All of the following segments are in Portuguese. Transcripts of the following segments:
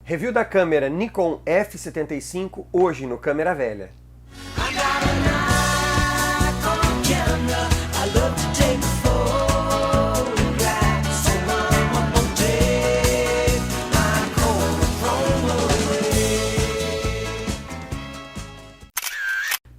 Review da câmera Nikon F75 hoje no Câmera Velha.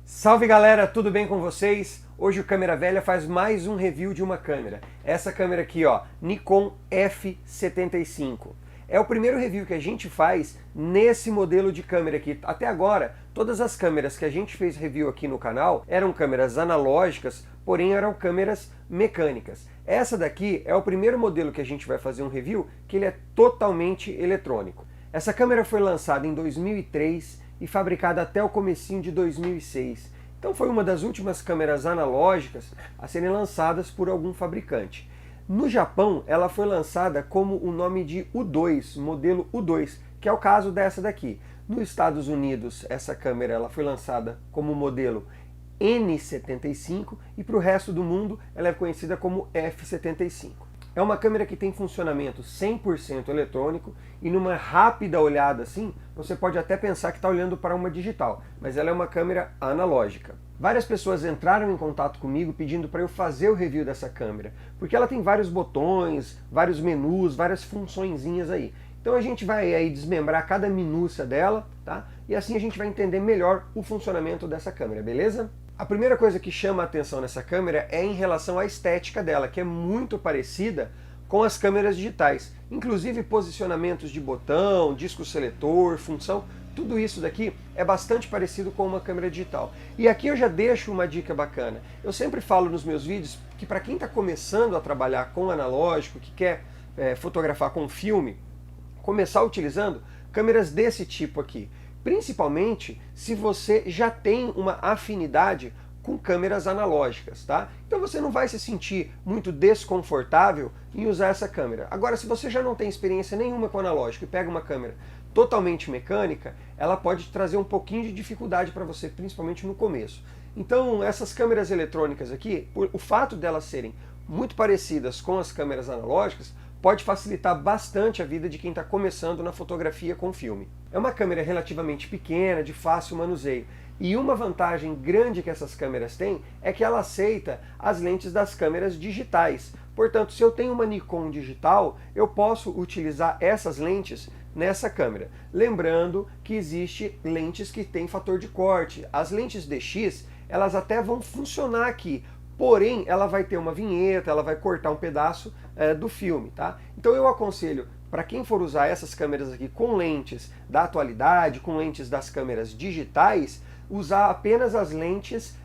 Salve galera, tudo bem com vocês? Hoje o Câmera Velha faz mais um review de uma câmera. Essa câmera aqui, ó, Nikon F75. É o primeiro review que a gente faz nesse modelo de câmera aqui. Até agora, todas as câmeras que a gente fez review aqui no canal eram câmeras analógicas, porém eram câmeras mecânicas. Essa daqui é o primeiro modelo que a gente vai fazer um review que ele é totalmente eletrônico. Essa câmera foi lançada em 2003 e fabricada até o comecinho de 2006. Então foi uma das últimas câmeras analógicas a serem lançadas por algum fabricante. No Japão, ela foi lançada como o nome de U2, modelo U2, que é o caso dessa daqui. Nos Estados Unidos, essa câmera ela foi lançada como modelo N75 e para o resto do mundo ela é conhecida como F75. É uma câmera que tem funcionamento 100% eletrônico e numa rápida olhada assim, você pode até pensar que está olhando para uma digital, mas ela é uma câmera analógica. Várias pessoas entraram em contato comigo pedindo para eu fazer o review dessa câmera, porque ela tem vários botões, vários menus, várias funçõezinhas aí. Então a gente vai aí desmembrar cada minúcia dela, tá? E assim a gente vai entender melhor o funcionamento dessa câmera, beleza? A primeira coisa que chama a atenção nessa câmera é em relação à estética dela, que é muito parecida com as câmeras digitais. Inclusive posicionamentos de botão, disco seletor, função, tudo isso daqui é bastante parecido com uma câmera digital. E aqui eu já deixo uma dica bacana. Eu sempre falo nos meus vídeos que para quem está começando a trabalhar com analógico, que quer fotografar com filme, começar utilizando câmeras desse tipo aqui. Principalmente se você já tem uma afinidade com câmeras analógicas, tá? Então você não vai se sentir muito desconfortável em usar essa câmera. Agora, se você já não tem experiência nenhuma com analógico e pega uma câmera totalmente mecânica, ela pode trazer um pouquinho de dificuldade para você, principalmente no começo. Então, essas câmeras eletrônicas aqui, o fato delas serem muito parecidas com as câmeras analógicas, pode facilitar bastante a vida de quem está começando na fotografia com filme. É uma câmera relativamente pequena, de fácil manuseio. E uma vantagem grande que essas câmeras têm é que ela aceita as lentes das câmeras digitais. Portanto, se eu tenho uma Nikon digital, eu posso utilizar essas lentes nessa câmera. Lembrando que existe lentes que têm fator de corte. As lentes DX, elas até vão funcionar aqui, porém ela vai ter uma vinheta, ela vai cortar um pedaço do filme, tá? Então eu aconselho, para quem for usar essas câmeras aqui com lentes da atualidade, com lentes das câmeras digitais, usar apenas as lentes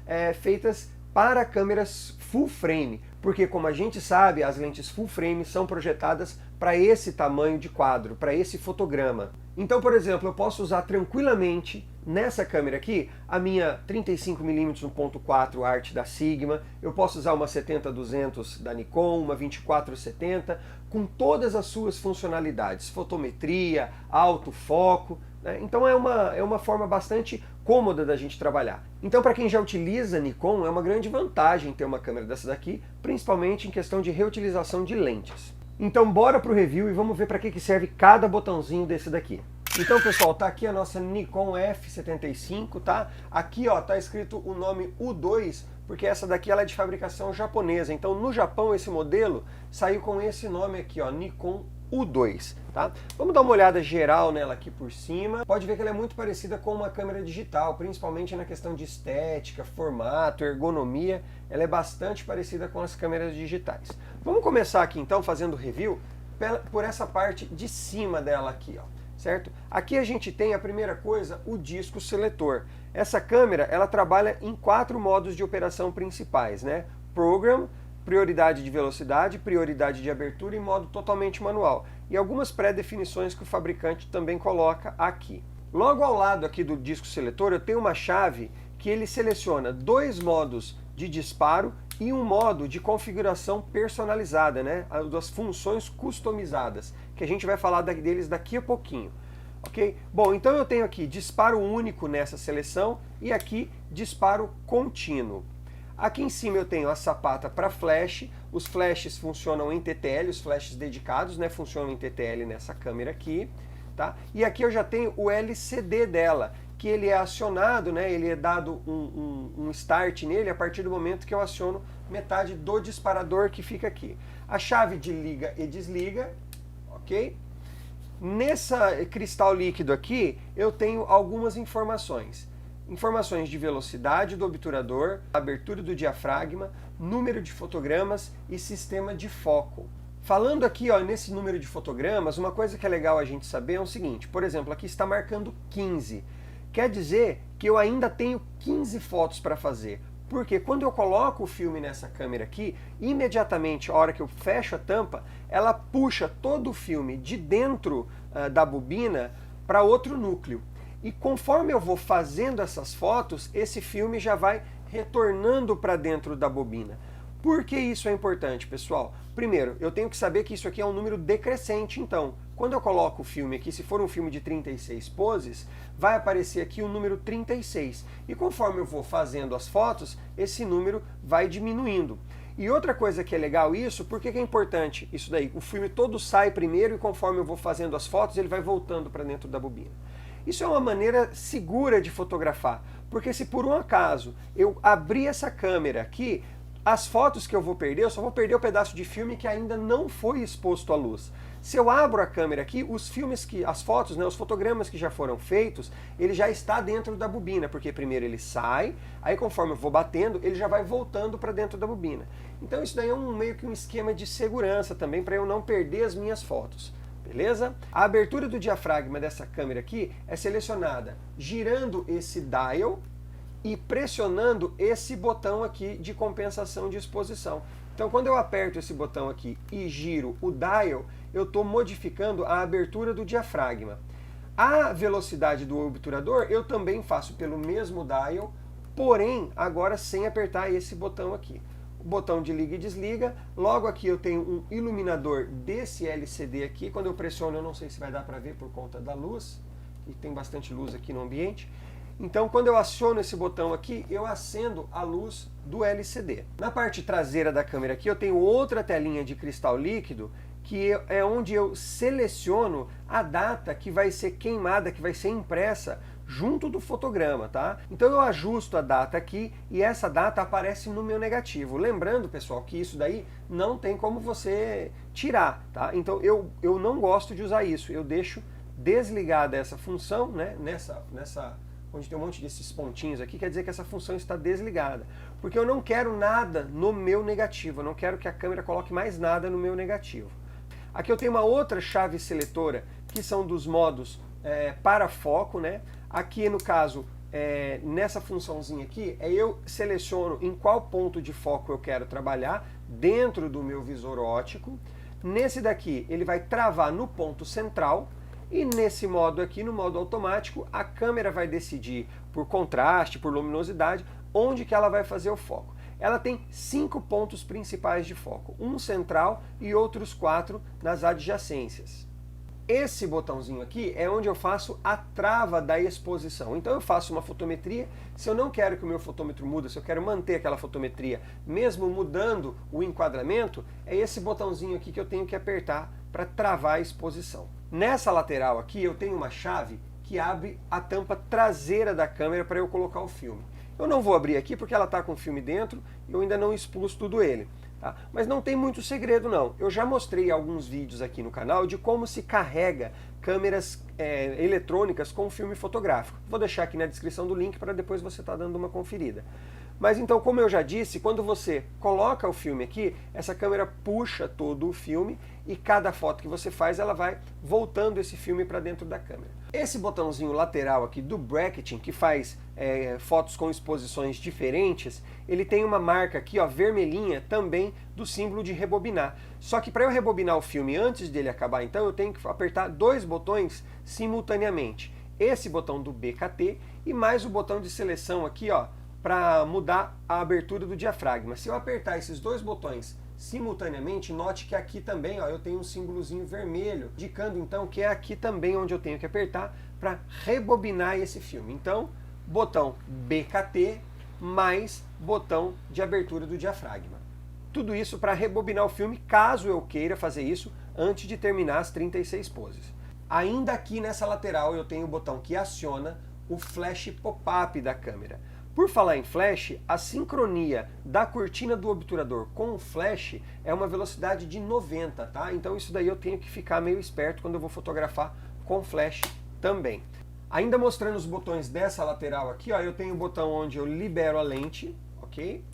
feitas para câmeras full frame, porque como a gente sabe, as lentes full frame são projetadas para esse tamanho de quadro, para esse fotograma. Então, por exemplo, eu posso usar tranquilamente nessa câmera aqui a minha 35mm 1.4 Art da Sigma, eu posso usar uma 70-200 da Nikon, uma 24-70, com todas as suas funcionalidades, fotometria, autofoco, né? Então é uma forma bastante cômoda da gente trabalhar. Então para quem já utiliza Nikon, é uma grande vantagem ter uma câmera dessa daqui, principalmente em questão de reutilização de lentes. Então bora pro review e vamos ver para que serve cada botãozinho desse daqui. Então pessoal, tá aqui a nossa Nikon F75, tá? Aqui ó, tá escrito o nome U2, porque essa daqui ela é de fabricação japonesa. Então no Japão esse modelo saiu com esse nome aqui, ó, Nikon U2, tá? Vamos dar uma olhada geral nela aqui por cima. Pode ver que ela é muito parecida com uma câmera digital, principalmente na questão de estética, formato, ergonomia. Ela é bastante parecida com as câmeras digitais. Vamos começar aqui então fazendo review por essa parte de cima dela aqui, ó. Certo? Aqui a gente tem a primeira coisa, o disco seletor. Essa câmera ela trabalha em 4 modos de operação principais, né? Program, prioridade de velocidade, prioridade de abertura e modo totalmente manual. E algumas pré-definições que o fabricante também coloca aqui. Logo ao lado aqui do disco seletor eu tenho uma chave que ele seleciona 2 modos de disparo e um modo de configuração personalizada, né? Das funções customizadas, que a gente vai falar deles daqui a pouquinho. Ok? Bom, então eu tenho aqui disparo único nessa seleção e aqui disparo contínuo. Aqui em cima eu tenho a sapata para flash, os flashes funcionam em TTL, os flashes dedicados, né, funcionam em TTL nessa câmera aqui. tá? E aqui eu já tenho o LCD dela, que ele é acionado, né, ele é dado um start nele a partir do momento que eu aciono metade do disparador que fica aqui. A chave de liga e desliga, ok? Nessa cristal líquido aqui, eu tenho algumas informações. Informações de velocidade do obturador, abertura do diafragma, número de fotogramas e sistema de foco. Falando aqui, ó, nesse número de fotogramas, uma coisa que é legal a gente saber é o seguinte, por exemplo, aqui está marcando 15. Quer dizer que eu ainda tenho 15 fotos para fazer. Porque quando eu coloco o filme nessa câmera aqui, imediatamente, a hora que eu fecho a tampa, ela puxa todo o filme de dentro da bobina para outro núcleo. E conforme eu vou fazendo essas fotos, esse filme já vai retornando para dentro da bobina. Por que isso é importante, pessoal? Primeiro, eu tenho que saber que isso aqui é um número decrescente, então. Quando eu coloco o filme aqui, se for um filme de 36 poses, vai aparecer aqui o número 36. E conforme eu vou fazendo as fotos, esse número vai diminuindo. E outra coisa que é legal isso, por que é importante isso daí? O filme todo sai primeiro e conforme eu vou fazendo as fotos, ele vai voltando para dentro da bobina. Isso é uma maneira segura de fotografar, porque se por um acaso eu abrir essa câmera aqui, as fotos que eu vou perder, eu só vou perder o pedaço de filme que ainda não foi exposto à luz. Se eu abro a câmera aqui, os filmes as fotos, né, os fotogramas que já foram feitos, ele já está dentro da bobina, porque primeiro ele sai, aí conforme eu vou batendo, ele já vai voltando para dentro da bobina. Então isso daí é meio que um esquema de segurança também, para eu não perder as minhas fotos. Beleza? A abertura do diafragma dessa câmera aqui é selecionada girando esse dial e pressionando esse botão aqui de compensação de exposição. Então quando eu aperto esse botão aqui e giro o dial, eu estou modificando a abertura do diafragma. A velocidade do obturador eu também faço pelo mesmo dial, porém agora sem apertar esse botão aqui. O botão de liga e desliga, logo aqui eu tenho um iluminador desse LCD aqui, quando eu pressiono eu não sei se vai dar para ver por conta da luz, e tem bastante luz aqui no ambiente. Então quando eu aciono esse botão aqui, eu acendo a luz do LCD. Na parte traseira da câmera aqui eu tenho outra telinha de cristal líquido, que é onde eu seleciono a data que vai ser queimada, que vai ser impressa junto do fotograma, tá? Então eu ajusto a data aqui e essa data aparece no meu negativo. Lembrando, pessoal, que isso daí não tem como você tirar, tá? Então eu não gosto de usar isso, eu deixo desligada essa função, né? Nessa onde tem um monte desses pontinhos aqui, quer dizer que essa função está desligada. Porque eu não quero nada no meu negativo, eu não quero que a câmera coloque mais nada no meu negativo. Aqui eu tenho uma outra chave seletora, que são dos modos para foco, né? Aqui no caso, nessa funçãozinha aqui, eu seleciono em qual ponto de foco eu quero trabalhar dentro do meu visor óptico. Nesse daqui, ele vai travar no ponto central. E nesse modo aqui, no modo automático, a câmera vai decidir por contraste, por luminosidade, onde que ela vai fazer o foco. Ela tem 5 pontos principais de foco, um central e outros 4 nas adjacências. Esse botãozinho aqui é onde eu faço a trava da exposição. Então eu faço uma fotometria, se eu não quero que o meu fotômetro mude, se eu quero manter aquela fotometria, mesmo mudando o enquadramento, é esse botãozinho aqui que eu tenho que apertar para travar a exposição. Nessa lateral aqui eu tenho uma chave que abre a tampa traseira da câmera para eu colocar o filme. Eu não vou abrir aqui porque ela está com o filme dentro e eu ainda não expus tudo ele. Tá? Mas não tem muito segredo não. Eu já mostrei alguns vídeos aqui no canal de como se carrega câmeras eletrônicas com filme fotográfico. Vou deixar aqui na descrição do link para depois você estar dando uma conferida. Mas então, como eu já disse, quando você coloca o filme aqui, essa câmera puxa todo o filme e cada foto que você faz, ela vai voltando esse filme para dentro da câmera. Esse botãozinho lateral aqui do bracketing, que faz fotos com exposições diferentes, ele tem uma marca aqui, ó, vermelhinha, também do símbolo de rebobinar. Só que para eu rebobinar o filme antes dele acabar, então, eu tenho que apertar 2 botões simultaneamente. Esse botão do BKT e mais o botão de seleção aqui, ó, para mudar a abertura do diafragma. Se eu apertar esses 2 botões simultaneamente, note que aqui também, ó, eu tenho um símbolozinho vermelho, indicando então que é aqui também onde eu tenho que apertar para rebobinar esse filme. Então, botão BKT mais botão de abertura do diafragma. Tudo isso para rebobinar o filme, caso eu queira fazer isso antes de terminar as 36 poses. Ainda aqui nessa lateral eu tenho o botão que aciona o flash pop-up da câmera. Por falar em flash, a sincronia da cortina do obturador com o flash é uma velocidade de 90, tá? Então isso daí eu tenho que ficar meio esperto quando eu vou fotografar com flash também. Ainda mostrando os botões dessa lateral aqui, ó, eu tenho o botão onde eu libero a lente, ok?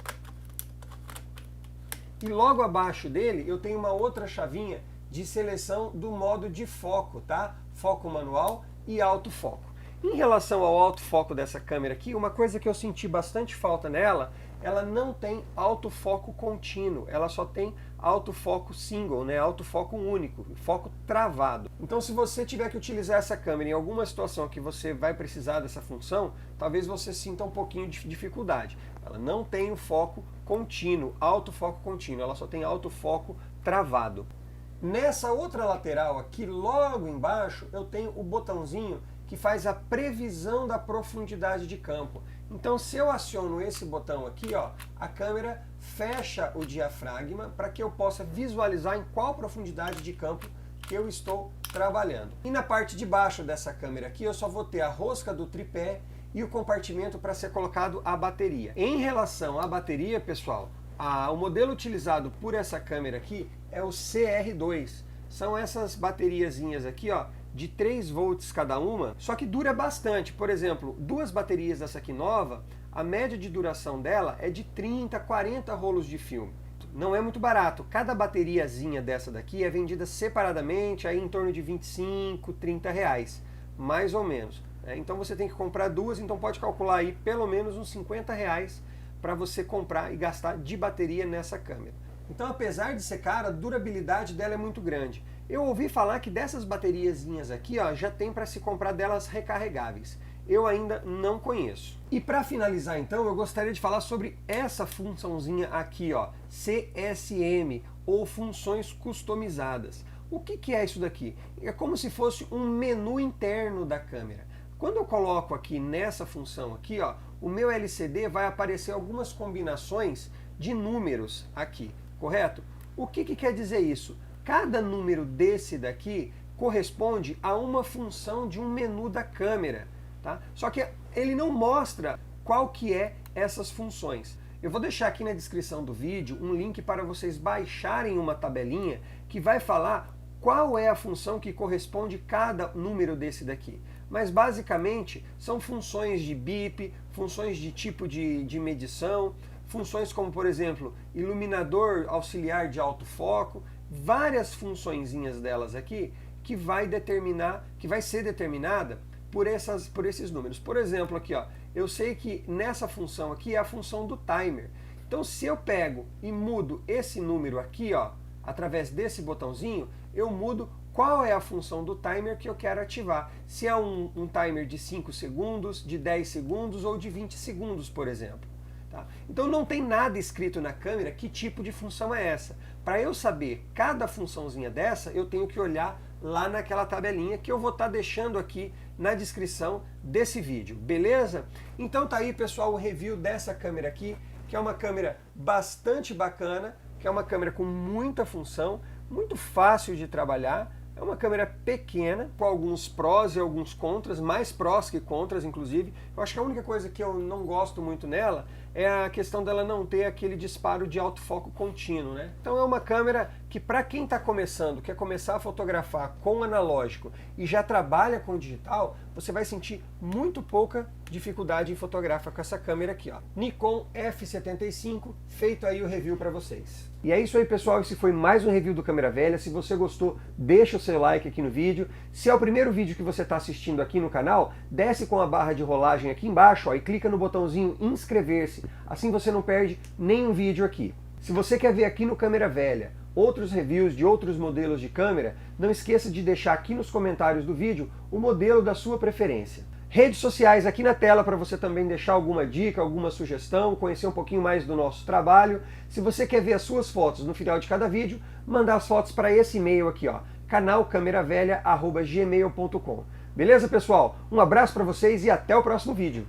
E logo abaixo dele eu tenho uma outra chavinha de seleção do modo de foco, tá? Foco manual e autofoco. Em relação ao autofoco dessa câmera aqui, uma coisa que eu senti bastante falta nela, ela não tem autofoco contínuo, ela só tem autofoco single, né? Autofoco único, foco travado. Então se você tiver que utilizar essa câmera em alguma situação que você vai precisar dessa função, talvez você sinta um pouquinho de dificuldade. Ela não tem o foco contínuo, autofoco contínuo, ela só tem autofoco travado. Nessa outra lateral aqui, logo embaixo, eu tenho o botãozinho que faz a previsão da profundidade de campo. Então, se eu aciono esse botão aqui, ó, a câmera fecha o diafragma para que eu possa visualizar em qual profundidade de campo que eu estou trabalhando. E na parte de baixo dessa câmera aqui, eu só vou ter a rosca do tripé e o compartimento para ser colocado a bateria. Em relação à bateria, pessoal, o modelo utilizado por essa câmera aqui é o CR2. São essas bateriazinhas aqui, ó, de 3 volts cada uma, só que dura bastante. Por exemplo, duas baterias dessa aqui nova, a média de duração dela é de 30, 40 rolos de filme. Não é muito barato. Cada bateriazinha dessa daqui é vendida separadamente, aí em torno de 25, 30 reais, mais ou menos. Então você tem que comprar duas, então pode calcular aí pelo menos uns 50 reais para você comprar e gastar de bateria nessa câmera. Então, apesar de ser cara, a durabilidade dela é muito grande. Eu ouvi falar que dessas bateriazinhas aqui, ó, já tem para se comprar delas recarregáveis. Eu ainda não conheço. E para finalizar então, eu gostaria de falar sobre essa funçãozinha aqui, ó, CSM, ou funções customizadas. O que é isso daqui? É como se fosse um menu interno da câmera. Quando eu coloco aqui nessa função aqui, ó, o meu LCD vai aparecer algumas combinações de números aqui, correto? O que quer dizer isso? Cada número desse daqui corresponde a uma função de um menu da câmera, tá? Só que ele não mostra qual que é essas funções. Eu vou deixar aqui na descrição do vídeo um link para vocês baixarem uma tabelinha que vai falar qual é a função que corresponde a cada número desse daqui. Mas basicamente são funções de bip, funções de tipo de medição, funções como, por exemplo, iluminador auxiliar de autofoco, várias funçõezinhas delas aqui que vai ser determinada por esses números. Por exemplo, aqui, ó, eu sei que nessa função aqui é a função do timer. Então, se eu pego e mudo esse número aqui, ó, através desse botãozinho, eu mudo qual é a função do timer que eu quero ativar. Se é um timer de 5 segundos, de 10 segundos ou de 20 segundos, por exemplo. Tá? Então não tem nada escrito na câmera que tipo de função é essa. Para eu saber cada funçãozinha dessa, eu tenho que olhar lá naquela tabelinha que eu vou estar deixando aqui na descrição desse vídeo, beleza? Então tá aí, pessoal, o review dessa câmera aqui, que é uma câmera bastante bacana, que é uma câmera com muita função, muito fácil de trabalhar. É uma câmera pequena, com alguns prós e alguns contras, mais prós que contras, inclusive. Eu acho que a única coisa que eu não gosto muito nela é a questão dela não ter aquele disparo de autofoco contínuo, né? Então é uma câmera que, para quem está começando, quer começar a fotografar com analógico e já trabalha com digital, você vai sentir muito pouca dificuldade em fotografar com essa câmera aqui, ó. Nikon F75, feito aí o review para vocês. E é isso aí, pessoal, esse foi mais um review do Câmera Velha. Se você gostou, deixa o seu like aqui no vídeo. Se é o primeiro vídeo que você está assistindo aqui no canal, desce com a barra de rolagem aqui embaixo, ó, e clica no botãozinho inscrever-se. Assim você não perde nenhum vídeo aqui. Se você quer ver aqui no Câmera Velha outros reviews de outros modelos de câmera, não esqueça de deixar aqui nos comentários do vídeo o modelo da sua preferência. Redes sociais aqui na tela para você também deixar alguma dica, alguma sugestão, conhecer um pouquinho mais do nosso trabalho. Se você quer ver as suas fotos no final de cada vídeo, mandar as fotos para esse e-mail aqui, ó, canalcameravelha@gmail.com. Beleza, pessoal? Um abraço para vocês e até o próximo vídeo.